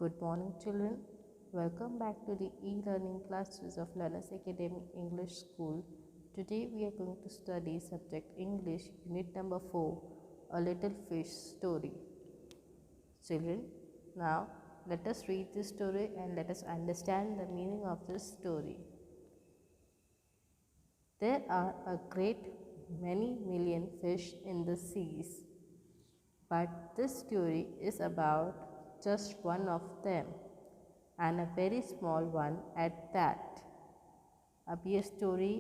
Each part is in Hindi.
Good morning, children. Welcome back to the e-learning classes of Learners Academy English School. Today we are going to study subject English, unit number 4, A Little Fish Story. Children, now let us read this story and let us understand the meaning of this story. There are a great many million fish in the seas, but this story is about just one of them, and a very small one at that. अब ये स्टोरी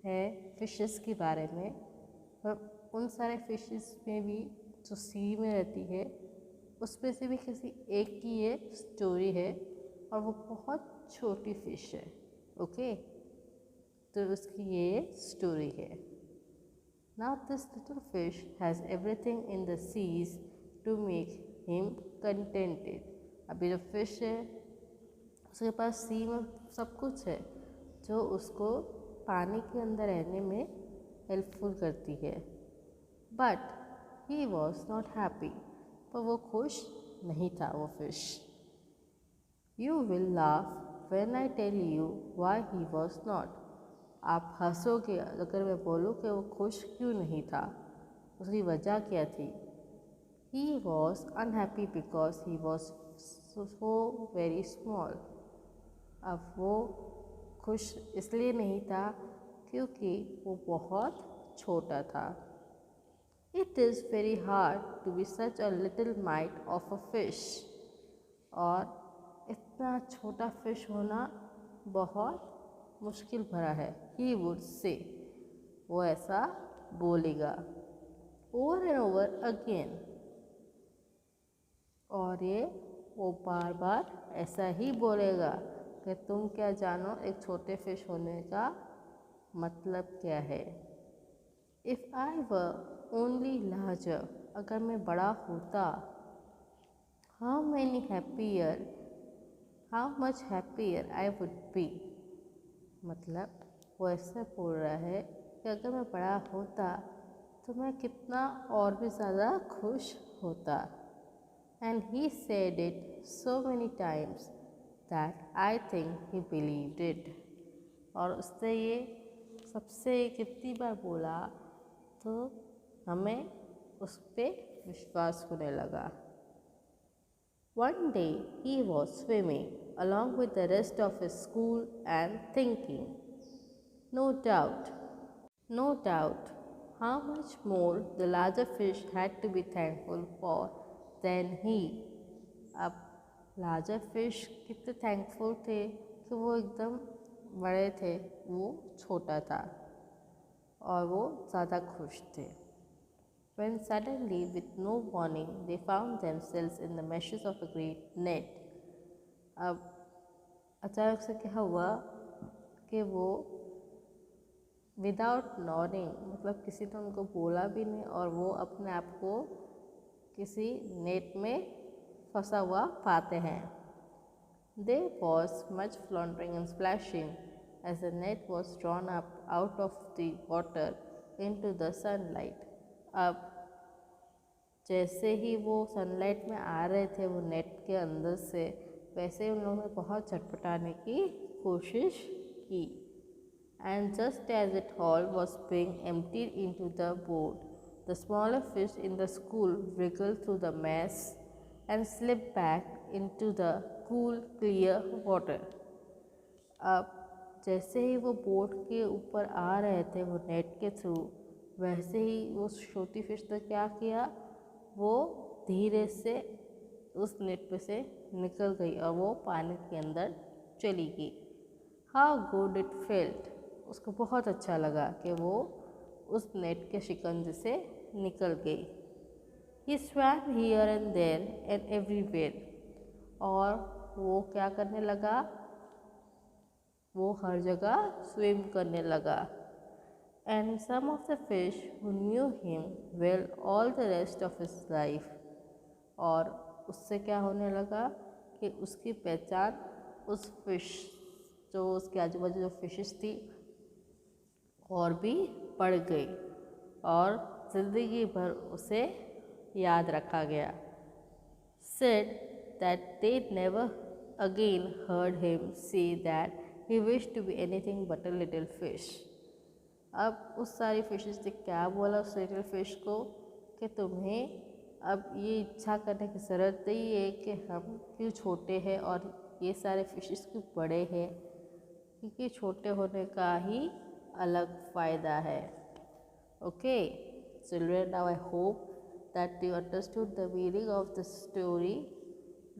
है फिशेस के बारे में, और उन सारे फिशेस में भी जो सी में रहती है उसमें से भी किसी एक की ये स्टोरी है, और वो बहुत छोटी फिश है. ओके, तो उसकी ये स्टोरी है. Now this little fish has everything in the seas to make him contented. अभी जो फिश है उसके पास सी में सब कुछ है जो उसको पानी के अंदर रहने में हेल्पफुल करती है. But he was not happy, पर वो खुश नहीं था वो fish. You will laugh when I tell you why he was not. आप हंसोगे अगर मैं बोलूँ कि वो खुश क्यों नहीं था, उसकी वजह क्या थी. He was unhappy because he was so very small. अब वो खुश इसलिए नहीं था क्योंकि वो बहुत छोटा था. It is very hard to be such a little mite of a fish. और इतना छोटा फिश होना बहुत मुश्किल भरा है. ही वुड से, वो ऐसा बोलेगा. ओवर एंड ओवर अगेन, और ये वो बार बार ऐसा ही बोलेगा कि तुम क्या जानो एक छोटे फिश होने का मतलब क्या है. If I were only larger, अगर मैं बड़ा होता. How much happier I would be. मतलब वो ऐसा बोल रहा है कि अगर मैं बड़ा होता तो मैं कितना और भी ज़्यादा खुश होता. And he said it so many times that I think he believed it. और उसने ये सबसे कितनी बार बोला तो हमें उस पर विश्वास होने लगा. One day he was swimming along with the rest of his school and thinking, no doubt, how much more the larger fish had to be thankful for than he. अब larger fish कितने thankful थे कि वो एकदम बड़े थे, वो छोटा था, और वो ज़्यादा खुश थे. When suddenly, with no warning, they found themselves in the meshes of a great net. अब अचानक से क्या हुआ कि वो विदाउट नॉर्निंग, मतलब किसी ने उनको बोला भी नहीं, और वो अपने आप को किसी नेट में फंसा हुआ पाते हैं. There was much floundering and splashing as the net was drawn up out of the water into the sunlight. अब जैसे ही वो सनलाइट में आ रहे थे वो नेट के अंदर से, वैसे ही उन लोगों ने बहुत छटपटाने की कोशिश की. And just as it all was being emptied into the boat, the smaller fish in the school wriggled through the mess and slipped back into the cool, clear water. अब जैसे ही वो बोट के ऊपर आ रहे थे वो नेट के थ्रू, वैसे ही वो छोटी फिश ने क्या किया, वो धीरे से उस नेट पे से निकल गई और वो पानी के अंदर चली गई. How good it felt. उसको बहुत अच्छा लगा कि वो उस नेट के शिकंजे से निकल गई. He swam here and there and everywhere. और वो क्या करने लगा, वो हर जगह स्विम करने लगा. And some of the fish who knew him well all the rest of his life. और उससे क्या होने लगा कि उसकी पहचान उस फिश, जो उसके आजू बाजू जो फिशेस थी, और भी बढ़ गई, और ज़िंदगी भर उसे याद रखा गया. Said that they never again heard him say that he wished to be anything but a little fish. अब उस सारी फिशेस ने क्या बोला उस लिटिल फिश को कि तुम्हें अब ये इच्छा करने की ज़रूरत नहीं है कि हम क्यों छोटे हैं और ये सारे फिशेस क्यों बड़े हैं, क्योंकि छोटे होने का ही अलग फ़ायदा है. Okay children, now I hope that you understood the meaning of the story.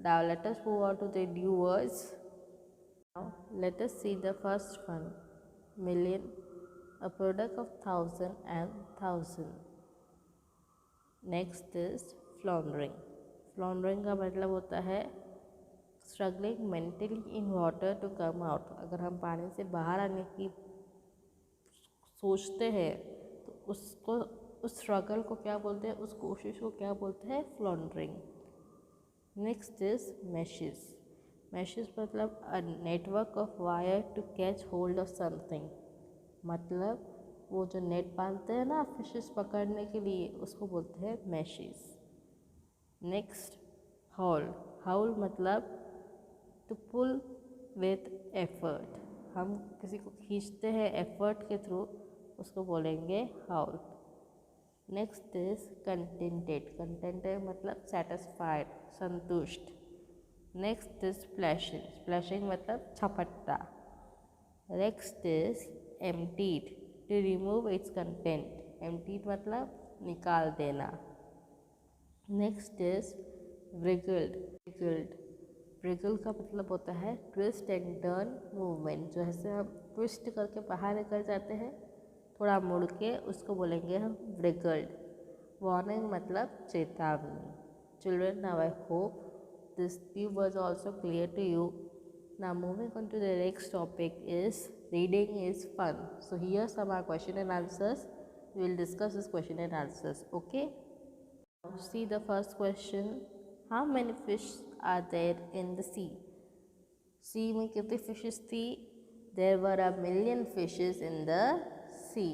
Now let us move on to the new words. Now let us see the first one. Million, a product of thousand and thousand. Next is floundering. Floundering का मतलब होता है struggling mentally in water to come out. अगर हम पानी से बाहर आने की सोचते हैं तो उसको उस स्ट्रगल को क्या बोलते हैं, उस कोशिश को क्या बोलते हैं, floundering. Next is meshes. Meshes मतलब a network of wire to catch hold of something. मतलब वो जो नेट बांधते हैं ना फिशेस पकड़ने के लिए, उसको बोलते हैं मैशेस. नेक्स्ट हाउल. हाउल मतलब टू पुल विथ एफर्ट. हम किसी को खींचते हैं एफर्ट के थ्रू, उसको बोलेंगे howl. Next is contented. Contented मतलब सेटिस्फाइड, संतुष्ट. Next is splashing. स्प्लैशिंग मतलब छपट्टा. Next is emptied, to remove its content. Emptied मतलब निकाल देना. Next is व्रिगल्ड. व्रिगल का मतलब होता है ट्विस्ट एंड टर्न मूवमेंट. जो ऐसे हम ट्विस्ट करके बाहर निकल जाते हैं थोड़ा मुड़ के, उसको बोलेंगे हम व्रिगल्ड. वार्निंग मतलब चेतावनी. Children, now I hope this new words also clear to you. Now moving on to the next topic is reading is fun. So here some are question and answers. We will discuss this question and answers. Okay, see the first question. How many fish are there in the sea. Sea में कितनी फिशेस थी? There were a million fishes in the sea.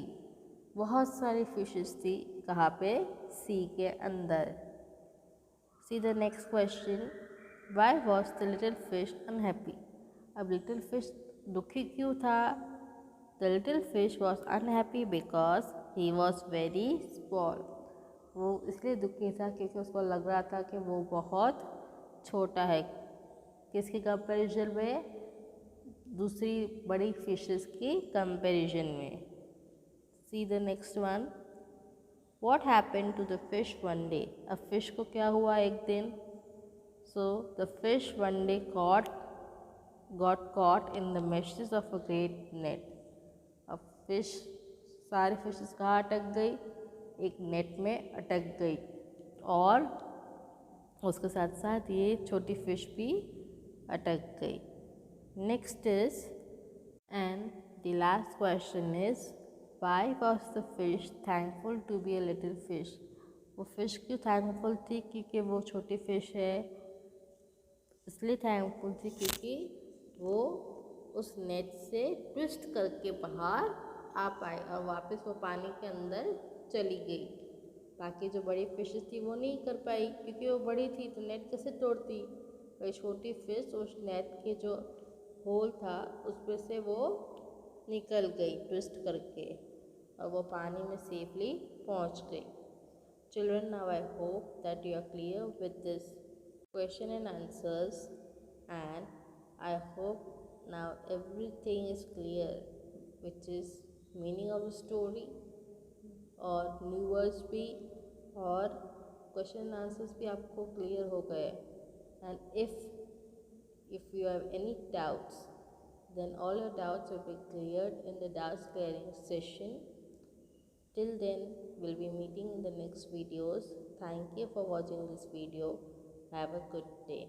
बहुत सारी फिशेस थी. कहाँ पे? सी के अंदर. See the next question. Why was the little fish unhappy. अब लिटिल फिश दुखी क्यों था? The little fish was unhappy because he was very small. वो इसलिए दुखी था क्योंकि उसको लग रहा था कि वो बहुत छोटा है. किसके कंपैरिजन में? दूसरी बड़ी फिशेस की कंपैरिजन में. See the next one. What happened to the fish one day? अब फिश को क्या हुआ एक दिन? So the fish one day got caught in the meshes of a great net. अब फिश सारी फिशेस कहाँ अटक गई? एक नेट में अटक गई. और उसके साथ साथ ये छोटी फिश भी अटक गई. Next is and the last question is Why was the fish thankful to be a little fish? वो फिश क्यों थैंकफुल थी? क्योंकि वो छोटी फिश है. इसलिए थैंकफुल थी क्योंकि वो उस नेट से ट्विस्ट करके बाहर आ पाए और वापस वो पानी के अंदर चली गई. बाकी जो बड़ी फिशेस थी वो नहीं कर पाई क्योंकि वो बड़ी थी तो नेट कैसे तोड़ती. वही छोटी फिश उस नेट के जो होल था उसमें से वो निकल गई ट्विस्ट करके और वो पानी में सेफली पहुंच गई. Children, now I hope that you are clear with this question and answers and I hope now everything is clear which is meaning of the story और न्यू वर्ड्स भी और क्वेश्चन एंड आंसर्स भी आपको क्लियर हो गए. And if you have any doubts then all your doubts will be cleared in the doubts clearing session. Till then, we'll be meeting in the next videos. Thank you for watching this video. Have a good day.